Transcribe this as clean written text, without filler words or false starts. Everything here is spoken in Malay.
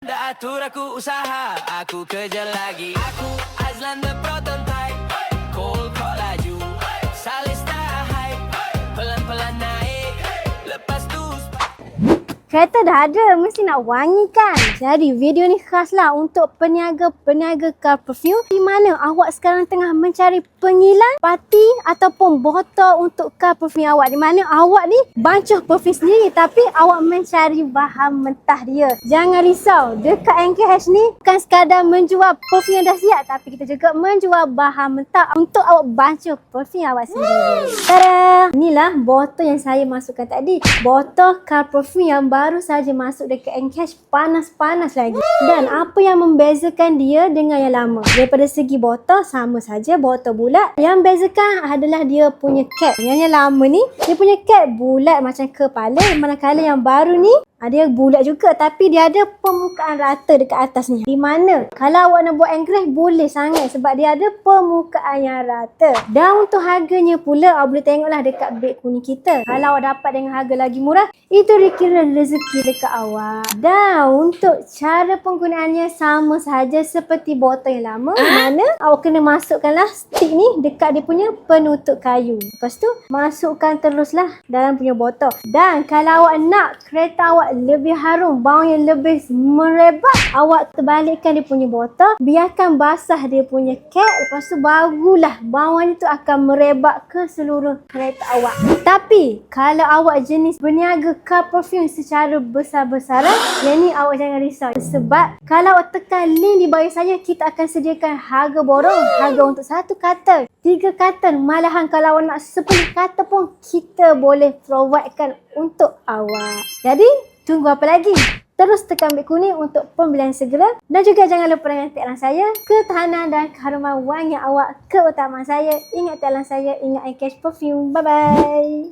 Atur aku usaha, aku kerja lagi. Aku Azlan the prototype, cold call laju, salis tak hype, pelan-pelan naik, lepas tu Kereta dah ada, mesti nak wangi kan? Jadi video ni khaslah untuk peniaga-peniaga car perfume di mana awak sekarang tengah mencari pengilang, parti ataupun botol untuk car perfume awak. Di mana awak ni bancuh perfume sendiri tapi awak mencari bahan mentah dia. Jangan risau, dekat NKH ni bukan sekadar menjual perfume yang dah siap tapi kita juga menjual bahan mentah untuk awak bancuh perfume awak sendiri. Tada! Inilah botol yang saya masukkan tadi. Botol car perfume yang baru saja masuk dekat NKH, panas-panas lagi. Dan apa yang membezakan dia dengan yang lama? Daripada segi botol sama saja, botol bulat. Yang bezakan adalah dia punya cap. Yang lama ni dia punya cap bulat macam kepala, manakala yang baru ni dia bulat juga tapi dia ada permukaan rata dekat atas ni. Di mana kalau awak nak buat enggreh boleh sangat sebab dia ada permukaan yang rata. Dan untuk harganya pula awak boleh tengoklah dekat beg kuning kita. Kalau awak dapat dengan harga lagi murah, itu dikira rezeki dekat awak. Dan untuk cara penggunaannya sama sahaja seperti botol yang lama. Di mana awak kena masukkanlah stick ni dekat dia punya penutup kayu. Lepas tu masukkan teruslah dalam punya botol. Dan kalau awak nak kereta awak lebih harum, bau yang lebih merebak, awak terbalikkan dia punya botol, biarkan basah dia punya cap, lepas tu barulah bauan itu akan merebak ke seluruh kereta awak. Tapi kalau awak jenis berniaga car perfume secara besar-besaran, yang ni awak jangan risau sebab kalau awak tekan link di bio saya, kita akan sediakan harga borong, harga untuk 1 karton, 3 karton, malahan kalau awak nak 10 karton pun kita boleh providekan untuk awak. Jadi tunggu apa lagi? Terus tekan beg kuning untuk pembelian segera. Dan juga jangan lupa dengan tagline saya, ketahanan dan keharuman wangi awak keutamaan saya. Ingat tagline saya, ingat NKH Perfume. Bye-bye.